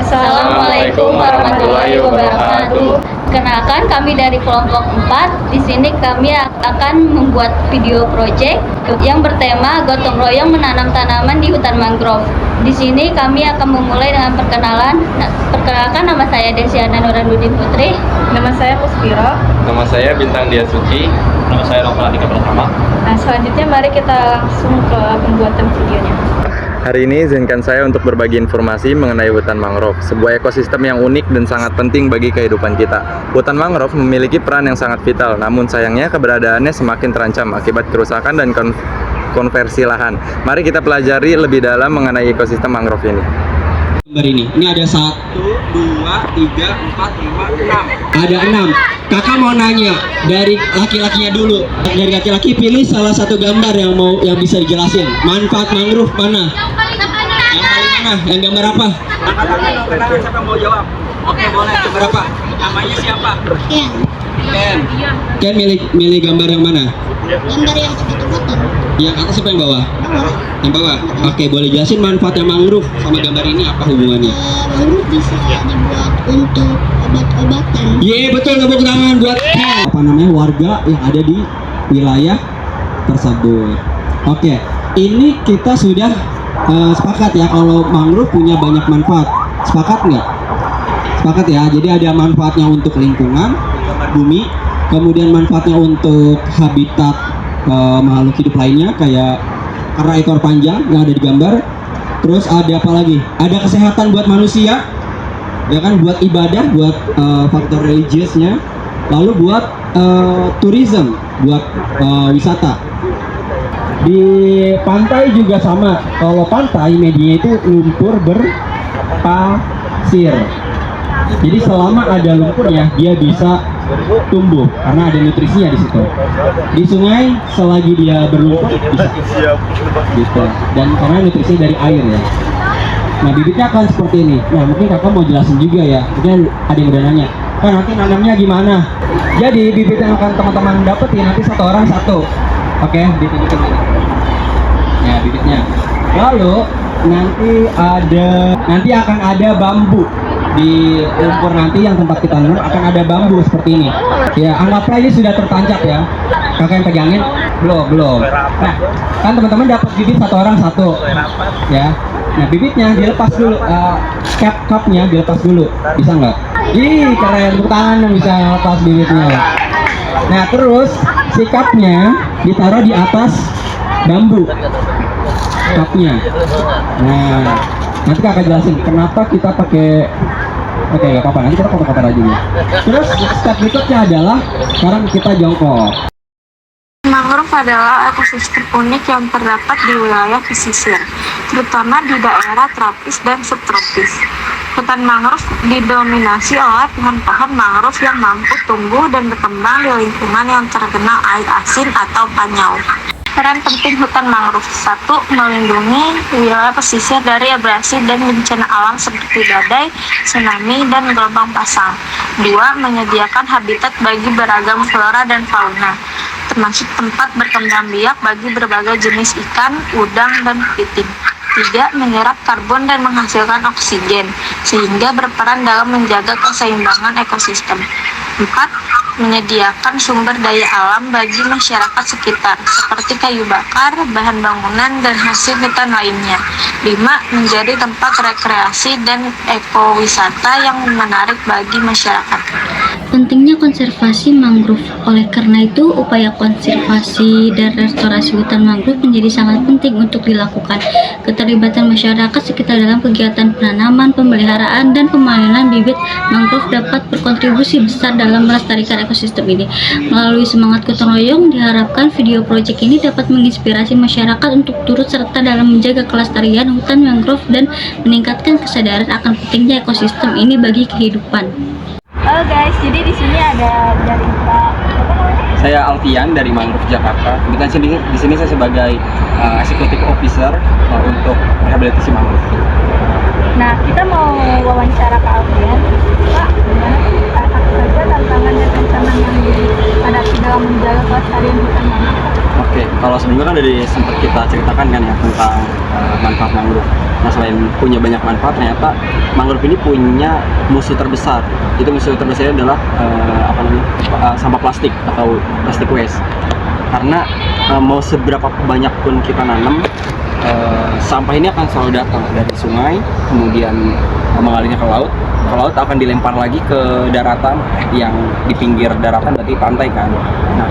Assalamualaikum warahmatullahi wabarakatuh. Kenalkan, kami dari kelompok 4. Di sini kami akan membuat video project yang bertema gotong royong menanam tanaman di hutan mangrove. Di sini kami akan memulai dengan perkenalan. Perkenalkan, nama saya Desiana Nuranuddin Putri. Nama saya Puspiro. Nama saya Bintang Dia Suci. Nama saya Novel Adika Pratama. Nah, selanjutnya mari kita langsung ke pembuatan videonya. Hari ini izinkan saya untuk berbagi informasi mengenai hutan mangrove, sebuah ekosistem yang unik dan sangat penting bagi kehidupan kita. Hutan mangrove memiliki peran yang sangat vital, namun sayangnya keberadaannya semakin terancam akibat kerusakan dan konversi lahan. Mari kita pelajari lebih dalam mengenai ekosistem mangrove ini. Gambar ini ada 1, 2, 3, 4, 5, 6. Ada 6. Kakak mau nanya dari laki-lakinya dulu. Dari laki-laki pilih salah satu gambar yang bisa dijelasin. Manfaat mangrove mana? Yang paling mana? Yang gambar apa? Angkat siapa mau jawab? Oke, boleh. Gambar apa? Namanya siapa? Ken milih gambar yang mana? Gambar yang foto-foto. Yang atas siapa yang bawah? Yang bawah. Oke, boleh jelasin manfaatnya mangrove sama gambar ini apa hubungannya? Mangrove bisa dibuat untuk obat-obatan. Iya, betul, tepuk tangan buat apa namanya warga yang ada di wilayah tersebut. Oke, ini kita sudah sepakat ya kalau mangrove punya banyak manfaat. Sepakat nggak? Sepakat ya. Jadi ada manfaatnya untuk lingkungan bumi, kemudian manfaatnya untuk habitat makhluk hidup lainnya kayak kera ekor panjang yang ada di gambar. Terus ada apa lagi? Ada kesehatan buat manusia, ya kan, buat ibadah, buat faktor religiusnya, lalu buat tourism, buat wisata. Di pantai juga sama. Kalau pantai medianya itu lumpur berpasir. Jadi selama ada lumpurnya dia bisa tumbuh karena ada nutrisinya di situ. Di sungai selagi dia berlumpur bisa gitu. Dan karena nutrisi dari air ya. Nah, bibitnya akan seperti ini. Nah, mungkin kakak mau jelasin juga ya. Mungkin ada yang udah nanya, kan nanti nanamnya gimana? Jadi bibit yang akan teman-teman dapetin nanti satu orang satu. Oke, ditunjukin ini. Ya, bibitnya. Lalu nanti akan ada bambu di lumpur nanti yang tempat kita nanam akan ada bambu seperti ini. Ya, anggaplah ini sudah tertancap ya. Kakak yang pegangin? Belum. Nah, kan teman-teman dapat bibit satu orang satu. Ya. Nah, bibitnya dilepas dulu, capnya dilepas dulu. Bisa nggak? Ih, keren, tepuk tangan yang bisa lepas bibitnya. Nah, terus si capnya ditaruh di atas bambu. Capnya. Nah, nanti kakak jelasin kenapa kita pakai. Oke, nggak apa-apa, nanti kita kotor-kotor aja dulu. Terus step berikutnya adalah sekarang kita jongkok. Mangrove adalah ekosistem unik yang terdapat di wilayah pesisir, terutama di daerah tropis dan subtropis. Hutan mangrove didominasi oleh pohon-pohon mangrove yang mampu tumbuh dan berkembang di lingkungan yang terkena air asin atau panyau. Peran penting hutan mangrove: 1. Melindungi wilayah pesisir dari abrasi dan bencana alam seperti badai, tsunami, dan gelombang pasang. 2. Menyediakan habitat bagi beragam flora dan fauna, termasuk tempat berkembang biak bagi berbagai jenis ikan, udang, dan kepiting. 3. Menyerap karbon dan menghasilkan oksigen, sehingga berperan dalam menjaga keseimbangan ekosistem. 4. Menyediakan sumber daya alam bagi masyarakat sekitar, seperti kayu bakar, bahan bangunan, dan hasil hutan lainnya. 5. Menjadi tempat rekreasi dan ekowisata yang menarik bagi masyarakat. Pentingnya konservasi mangrove. Oleh karena itu, upaya konservasi dan restorasi hutan mangrove menjadi sangat penting untuk dilakukan. Keterlibatan masyarakat sekitar dalam kegiatan penanaman, pemeliharaan, dan pemanenan bibit mangrove dapat berkontribusi besar dalam melestarikan ekosistem ini. Melalui semangat gotong royong, diharapkan video project ini dapat menginspirasi masyarakat untuk turut serta dalam menjaga kelestarian hutan mangrove dan meningkatkan kesadaran akan pentingnya ekosistem ini bagi kehidupan. Halo guys, jadi di sini ada dari Pak. Saya Alfian dari Mangrove Jakarta. Kebetulan di sini saya sebagai executive officer untuk rehabilitasi mangrove. Nah, kita mau wawancara Pak Alfian. Pak, gimana apa saja tantangan dan ancaman yang dihadapi dalam menjaga kelestarian hutan mangrove? Oke, kalau sebelum juga kan dari sempat kita ceritakan kan ya tentang manfaat mangrove. Nah, selain punya banyak manfaat, ternyata mangrove ini punya musuh terbesar. Itu musuh terbesarnya adalah sampah plastik atau plastic waste. Karena mau seberapa banyak pun kita nanam, sampah ini akan selalu datang dari sungai, kemudian mengalirnya ke laut. Ke laut akan dilempar lagi ke daratan, yang di pinggir daratan berarti pantai kan. Nah,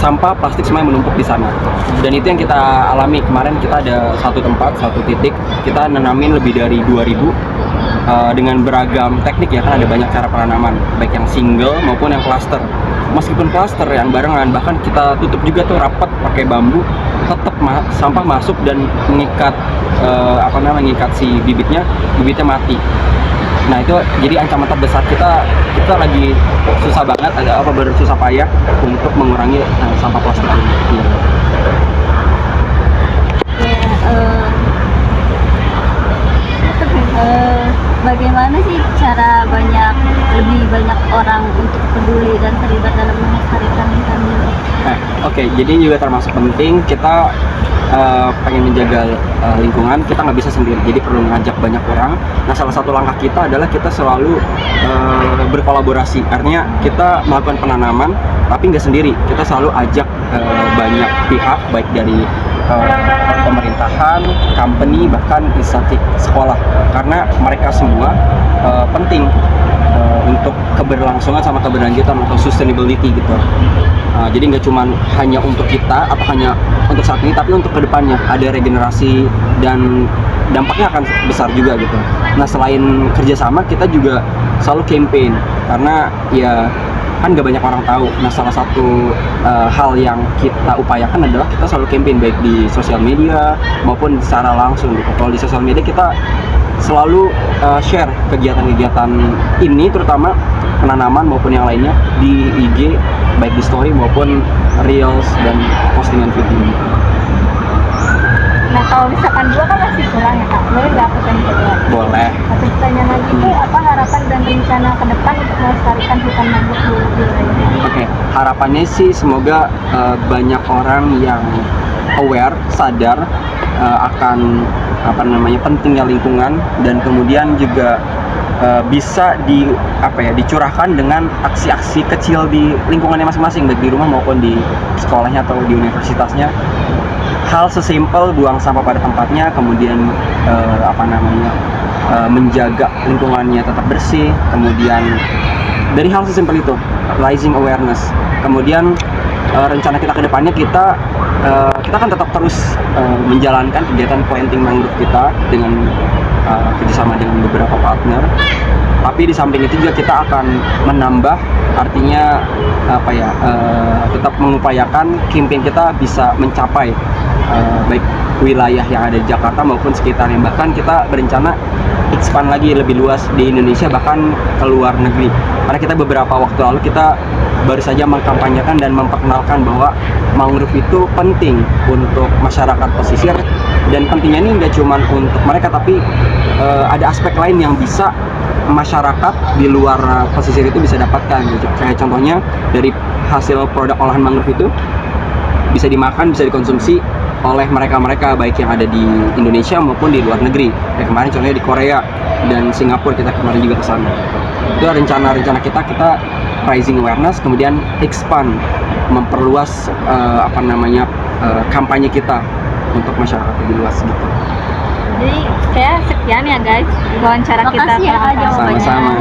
sampah plastik semuanya menumpuk di sana. Dan itu yang kita alami kemarin. Kita ada satu tempat, satu titik, kita nanamin lebih dari 2000 dengan beragam teknik ya, kan ada banyak cara penanaman, baik yang single maupun yang cluster. Meskipun cluster yang barengan, bahkan kita tutup juga tuh rapat pakai bambu, tetap sampah masuk dan mengikat mengikat si bibitnya mati. Nah, itu jadi ancaman terbesar kita lagi susah banget, bersusah payah untuk mengurangi sampah plastik ini. Bagaimana sih cara lebih banyak orang untuk peduli dan terlibat dalam melestarikan hutan mangrove? Oke, jadi juga termasuk penting kita pengen menjaga lingkungan, kita nggak bisa sendiri, jadi perlu mengajak banyak orang. Nah, salah satu langkah kita adalah kita selalu berkolaborasi. Artinya kita melakukan penanaman tapi nggak sendiri, kita selalu ajak banyak pihak, baik dari pemerintahan, company, bahkan instansi sekolah, karena mereka semua penting untuk keberlangsungan sama keberlanjutan atau sustainability gitu. Jadi nggak cuma hanya untuk kita atau hanya untuk saat ini, tapi untuk kedepannya ada regenerasi dan dampaknya akan besar juga gitu. Nah, selain kerjasama, kita juga selalu campaign, karena ya kan nggak banyak orang tahu. Nah, salah satu hal yang kita upayakan adalah kita selalu campaign baik di sosial media maupun secara langsung gitu. Kalau di sosial media kita selalu share kegiatan-kegiatan ini, terutama penanaman maupun yang lainnya, di IG, baik di story maupun reels dan postingan video. Nah, kalau misalkan gua kan masih kurang ya Kak, boleh nggak aku tanya kedua? Boleh. Satu pertanyaan lagi tuh, apa harapan dan rencana ke depan untuk melestarikan hutan mangrove di wilayah? Oke, harapannya sih semoga banyak orang yang aware, sadar akan pentingnya lingkungan, dan kemudian juga bisa dicurahkan dengan aksi-aksi kecil di lingkungannya masing-masing, baik di rumah maupun di sekolahnya atau di universitasnya. Hal sesimpel buang sampah pada tempatnya, kemudian menjaga lingkungannya tetap bersih, kemudian dari hal sesimpel itu, raising awareness. Kemudian rencana kita ke depannya, kita akan tetap terus menjalankan kegiatan planting mangrove kita dengan kerjasama dengan beberapa partner. Tapi di samping itu juga kita akan menambah, artinya tetap mengupayakan campaign kita bisa mencapai baik wilayah yang ada di Jakarta maupun sekitarnya. Bahkan kita berencana expand lagi lebih luas di Indonesia, bahkan ke luar negeri. Karena kita beberapa waktu lalu kita baru saja mengkampanyekan dan memperkenalkan bahwa mangrove itu penting untuk masyarakat pesisir, dan pentingnya ini nggak cuma untuk mereka, tapi ada aspek lain yang bisa masyarakat di luar pesisir itu bisa dapatkan. Kayak contohnya dari hasil produk olahan mangrove itu bisa dimakan, bisa dikonsumsi oleh mereka-mereka baik yang ada di Indonesia maupun di luar negeri. Kayak kemarin contohnya di Korea dan Singapura, kita kemarin juga ke sana. Itu rencana kita raising awareness, kemudian expand, memperluas kampanye kita untuk masyarakat lebih luas gitu. Jadi kayak sekian ya guys wawancara kita. Makasih ya Kak jawabannya. Sama-sama.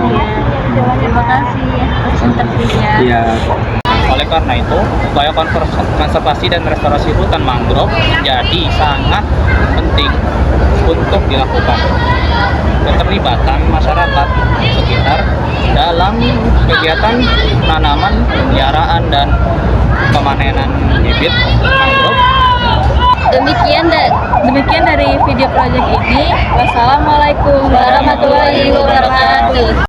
Terima kasih atas interviewnya. Iya. Oleh karena itu, upaya konservasi dan restorasi hutan mangrove menjadi sangat penting untuk dilakukan. Keterlibatan masyarakat sekitar dalam kegiatan penanaman, pemeliharaan, dan pemanenan bibit mangrove. Demikian dari video project ini. Wassalamualaikum warahmatullahi wabarakatuh.